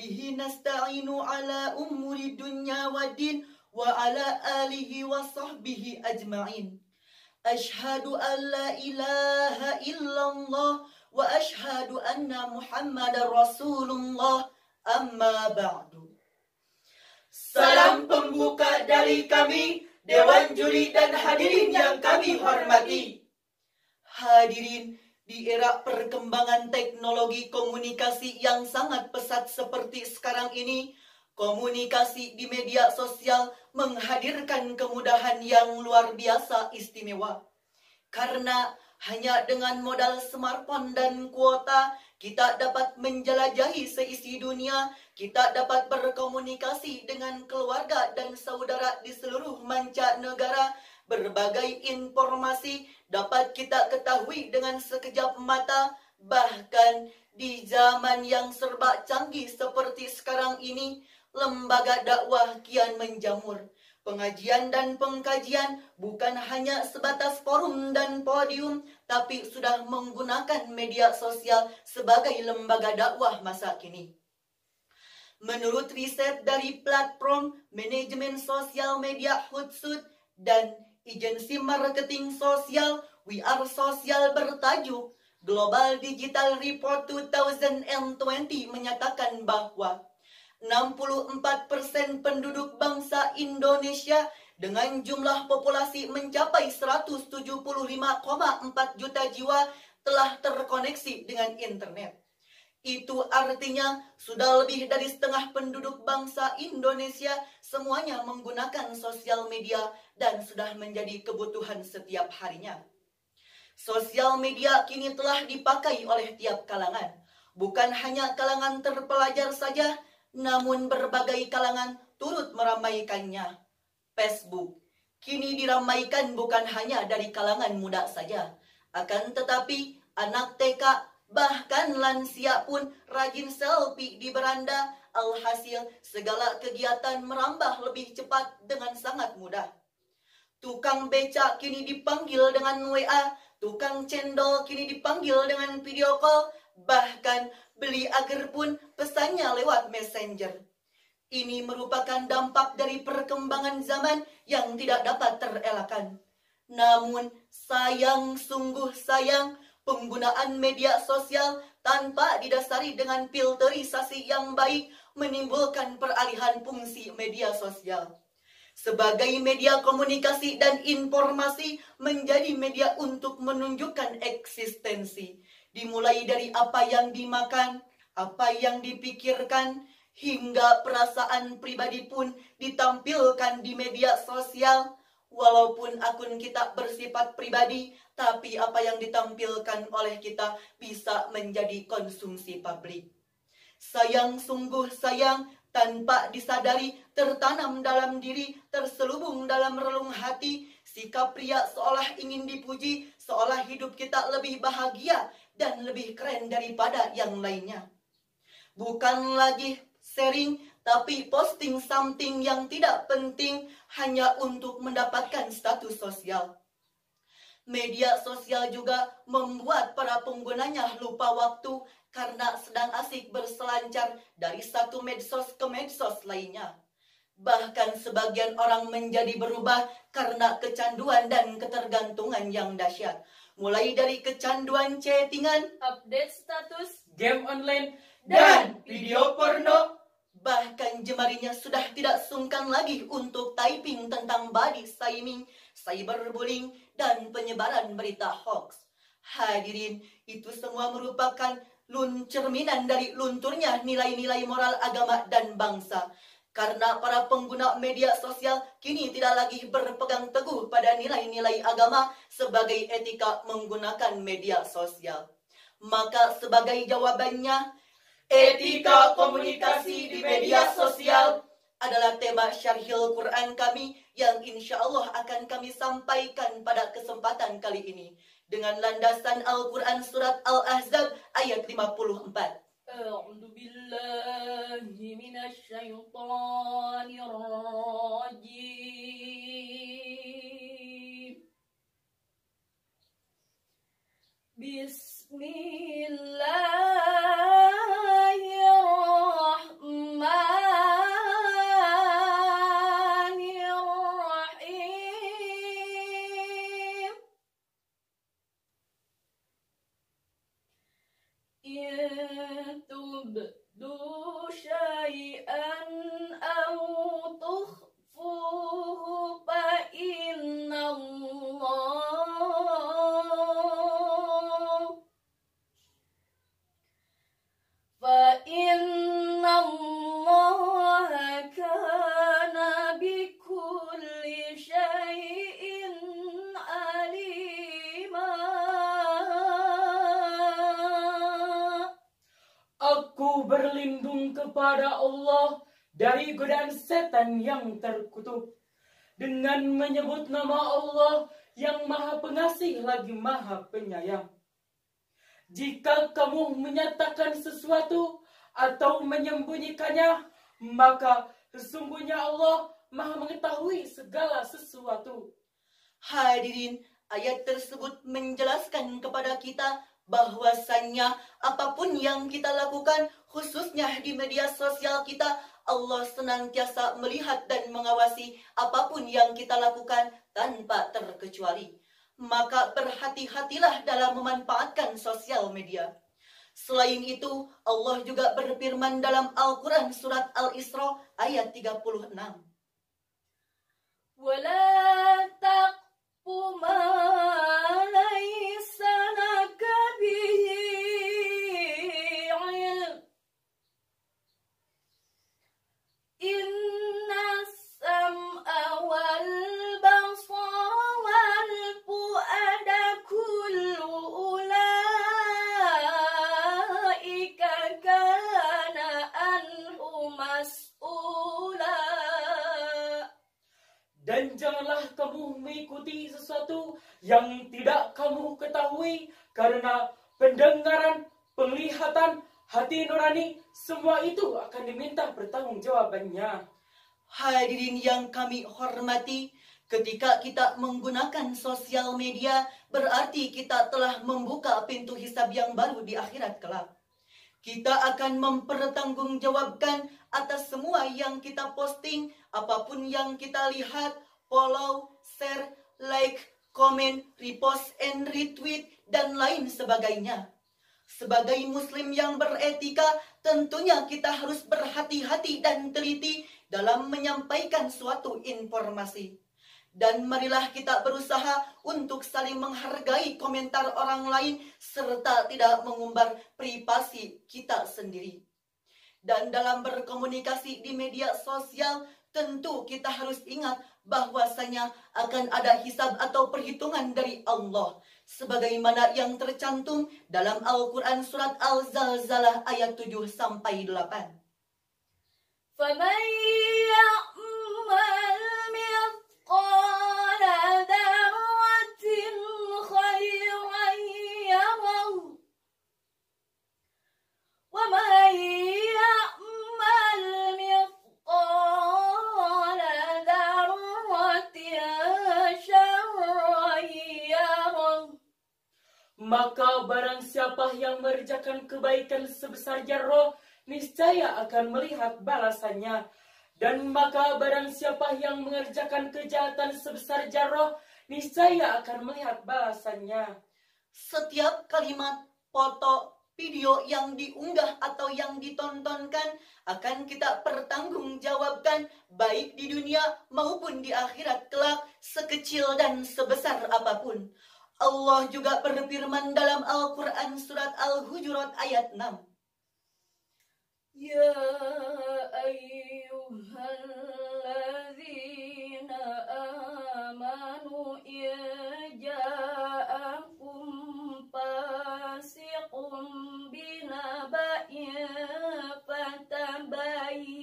bihi nasta'inu ala umuri dunya wa din wa ala alihi wa sahbihi ajma'in. Ashhadu an la ilaha illallah wa ashhadu anna Muhammadar Rasulullah, amma ba'du. Salam pembuka dari kami, Dewan Juri dan hadirin yang kami hormati. Hadirin, di era perkembangan teknologi komunikasi yang sangat pesat seperti sekarang ini, komunikasi di media sosial menghadirkan kemudahan yang luar biasa istimewa. Karena hanya dengan modal smartphone dan kuota, kita dapat menjelajahi seisi dunia, kita dapat berkomunikasi dengan keluarga dan saudara di seluruh mancanegara. Berbagai informasi dapat kita ketahui dengan sekejap mata. Bahkan di zaman yang serba canggih seperti sekarang ini, lembaga dakwah kian menjamur. Pengajian dan pengkajian bukan hanya sebatas forum dan podium, tapi sudah menggunakan media sosial sebagai lembaga dakwah masa kini. Menurut riset dari platform manajemen sosial media Hootsuite dan agensi marketing sosial We Are Social bertajuk Global Digital Report 2020 menyatakan bahwa 64% penduduk bangsa Indonesia dengan jumlah populasi mencapai 175,4 juta jiwa telah terkoneksi dengan internet. Itu artinya sudah lebih dari setengah penduduk bangsa Indonesia semuanya menggunakan sosial media dan sudah menjadi kebutuhan setiap harinya. Sosial media kini telah dipakai oleh tiap kalangan. Bukan hanya kalangan terpelajar saja, namun berbagai kalangan turut meramaikannya. Facebook kini diramaikan bukan hanya dari kalangan muda saja. Akan tetapi anak TK bahkan lansia pun rajin selfie di beranda. Alhasil segala kegiatan merambah lebih cepat dengan sangat mudah. Tukang beca kini dipanggil dengan WA, tukang cendol kini dipanggil dengan video call, bahkan beli agar pun pesannya lewat messenger. Ini merupakan dampak dari perkembangan zaman yang tidak dapat terelakkan. Namun sayang, sungguh sayang, penggunaan media sosial tanpa didasari dengan filterisasi yang baik menimbulkan peralihan fungsi media sosial. Sebagai media komunikasi dan informasi menjadi media untuk menunjukkan eksistensi. Dimulai dari apa yang dimakan, apa yang dipikirkan, hingga perasaan pribadi pun ditampilkan di media sosial. Walaupun akun kita bersifat pribadi, tapi apa yang ditampilkan oleh kita bisa menjadi konsumsi publik. Sayang, sungguh sayang, tanpa disadari tertanam dalam diri, terselubung dalam relung hati, sikap pria seolah ingin dipuji, seolah hidup kita lebih bahagia dan lebih keren daripada yang lainnya. Bukan lagi sharing, tapi posting something yang tidak penting hanya untuk mendapatkan status sosial. Media sosial juga membuat para penggunanya lupa waktu karena sedang asik berselancar dari satu medsos ke medsos lainnya. Bahkan sebagian orang menjadi berubah karena kecanduan dan ketergantungan yang dahsyat. Mulai dari kecanduan chattingan, update status, game online, dan video porno. Bahkan jemarinya sudah tidak sungkan lagi untuk typing tentang body shaming, cyberbullying, dan penyebaran berita hoax. Hadirin, itu semua merupakan cerminan dari lunturnya nilai-nilai moral agama dan bangsa. Karena para pengguna media sosial kini tidak lagi berpegang teguh pada nilai-nilai agama sebagai etika menggunakan media sosial. Maka sebagai jawabannya, etika komunikasi di media sosial adalah tema Syarhil Quran kami yang insya Allah akan kami sampaikan pada kesempatan kali ini dengan landasan Al-Quran surat Al-Ahzab ayat 54. A'udzu billahi minasy syaithanir rajim. Bismillahirrahmanirrahim. Aku berlindung kepada Allah dari godaan setan yang terkutuk dengan menyebut nama Allah yang Maha Pengasih lagi Maha Penyayang. Jika kamu menyatakan sesuatu atau menyembunyikannya, maka sesungguhnya Allah Maha mengetahui segala sesuatu. Hadirin, ayat tersebut menjelaskan kepada kita bahwasannya apapun yang kita lakukan, khususnya di media sosial kita, Allah senantiasa melihat dan mengawasi apapun yang kita lakukan tanpa terkecuali. Maka berhati-hatilah dalam memanfaatkan sosial media. Selain itu, Allah juga berfirman dalam Al-Quran surat Al-Isra ayat 36. ولا تقف ما ليس لك به علم إن السمع والبصر والفؤاد كل أولئك كان عنه مسؤولا. Dan janganlah kamu mengikuti sesuatu yang tidak kamu ketahui, karena pendengaran, penglihatan, hati nurani, semua itu akan diminta pertanggungjawabannya. Hadirin yang kami hormati, ketika kita menggunakan sosial media, berarti kita telah membuka pintu hisab yang baru di akhirat kelak. Kita akan mempertanggungjawabkan atas semua yang kita posting, apapun yang kita lihat, follow, share, like, komen, repost, and retweet, dan lain sebagainya. Sebagai muslim yang beretika, tentunya kita harus berhati-hati dan teliti dalam menyampaikan suatu informasi. Dan marilah kita berusaha untuk saling menghargai komentar orang lain serta tidak mengumbar privasi kita sendiri. Dan dalam berkomunikasi di media sosial, tentu kita harus ingat bahwasanya akan ada hisab atau perhitungan dari Allah, sebagaimana yang tercantum dalam Al-Quran surat Al-Zalzalah ayat 7-8. فمن يعمل مثقال ذرة خيرا يره ومن يعمل مثقال ذرة شرا يره. Maka barang siapa yang mengerjakan kebaikan sebesar jarrah, niscaya akan melihat balasannya. Dan maka barang siapa yang mengerjakan kejahatan sebesar jarrah, niscaya akan melihat balasannya. Setiap kalimat, foto, video yang diunggah atau yang ditontonkan akan kita pertanggungjawabkan baik di dunia maupun di akhirat kelak, sekecil dan sebesar apapun. Allah juga berfirman dalam Al-Quran surat Al-Hujurat ayat 6. يا أيها الذين آمنوا إن جاءكم فاسق بنبأ فتبينوا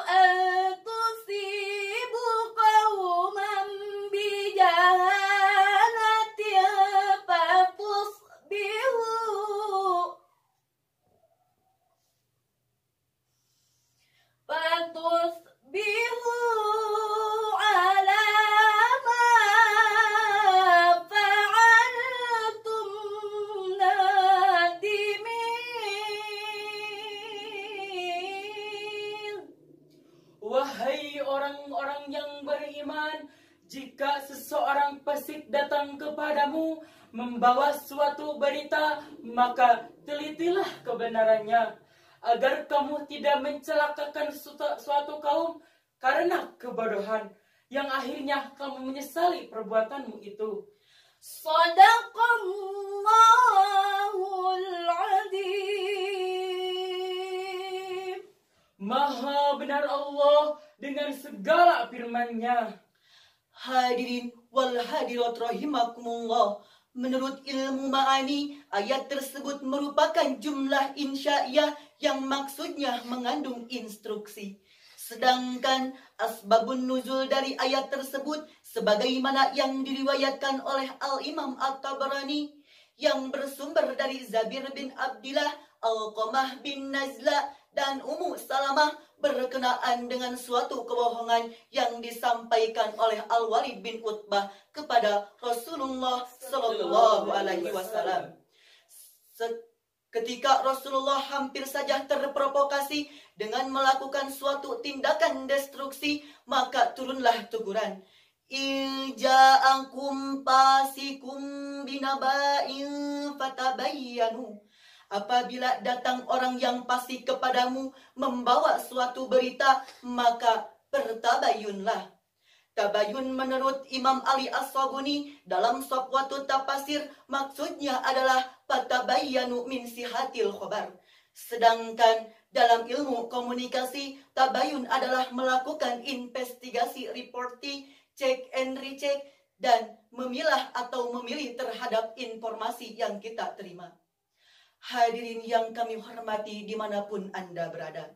أن تصيبوا قوما بجهالة فتصبحوا على ما فعلتم نادمين. Wahai orang-orang yang beriman, jika seseorang fasik datang kepadamu membawa suatu berita, maka telitilah kebenarannya, agar kamu tidak mencelakakan suatu kaum karena kebodohan, yang akhirnya kamu menyesali perbuatanmu itu. Sadaqallahul Azim. Maha benar Allah dengan segala firman-Nya. Hadirin wal hadirat rahimakumullah. Menurut ilmu ma'ani, ayat tersebut merupakan jumlah insya'iyah yang maksudnya mengandung instruksi. Sedangkan asbabun nuzul dari ayat tersebut sebagaimana yang diriwayatkan oleh Al-Imam At-Tabarani yang bersumber dari Zabir bin Abdillah, Alqamah bin Nazla, dan Ummu Salamah berkenaan dengan suatu kebohongan yang disampaikan oleh Al-Walid bin Utbah kepada Rasulullah Sallallahu Alaihi Wasallam. Ketika Rasulullah hampir saja terprovokasi dengan melakukan suatu tindakan destruksi, maka turunlah teguran. Ija'akum fasikum binaba'in fatabayyanu. Apabila datang orang yang fasik kepadamu membawa suatu berita, maka bertabayunlah. Tabayun menurut Imam Ali As-Sabuni dalam Safwatut Tafasir maksudnya adalah fatabayyanu min sihatil khobar. Sedangkan dalam ilmu komunikasi, tabayun adalah melakukan investigasi, reporting, check and recheck, dan memilah atau memilih terhadap informasi yang kita terima. Hadirin yang kami hormati dimanapun Anda berada.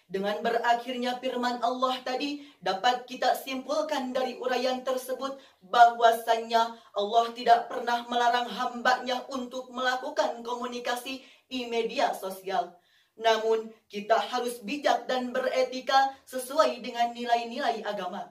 Dengan berakhirnya firman Allah tadi, dapat kita simpulkan dari uraian tersebut bahwasannya Allah tidak pernah melarang hamba-Nya untuk melakukan komunikasi di media sosial. Namun, kita harus bijak dan beretika sesuai dengan nilai-nilai agama.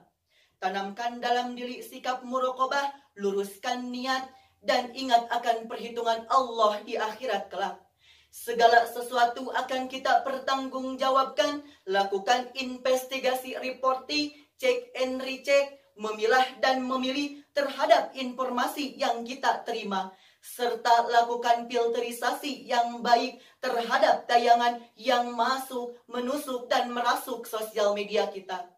Tanamkan dalam diri sikap muraqabah, luruskan niat, dan ingat akan perhitungan Allah di akhirat kelak. Segala sesuatu akan kita pertanggungjawabkan. Lakukan investigasi, reporting, check and recheck, memilah dan memilih terhadap informasi yang kita terima, serta lakukan filterisasi yang baik terhadap tayangan yang masuk, menusuk, dan merasuk sosial media kita.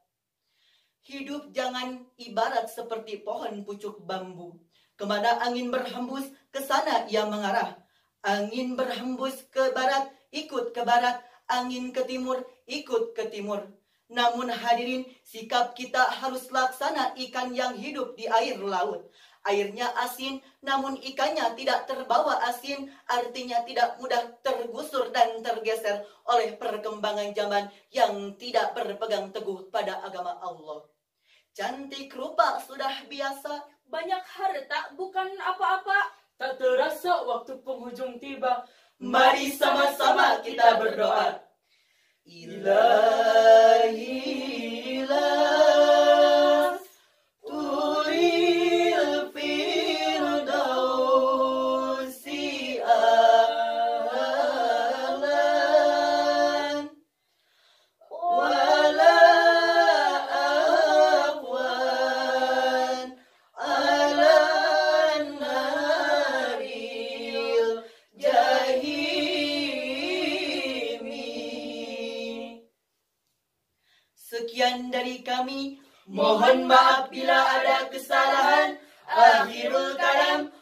Hidup jangan ibarat seperti pohon pucuk bambu. Kemana angin berhembus, ke sana ia mengarah. Angin berhembus ke barat, ikut ke barat. Angin ke timur, ikut ke timur. Namun hadirin, sikap kita harus laksana ikan yang hidup di air laut. Airnya asin, namun ikannya tidak terbawa asin, artinya tidak mudah tergusur dan tergeser oleh perkembangan zaman yang tidak berpegang teguh pada agama Allah. Cantik rupa sudah biasa, banyak harta bukan apa-apa. Tak terasa waktu penghujung tiba. Mari sama-sama kita berdoa. Ilahi la turil firdausi ahlan wala afwan ala naril jahimi. Sekian dari kami. Mohon maaf bila ada kesalahan. Akhirul kalam.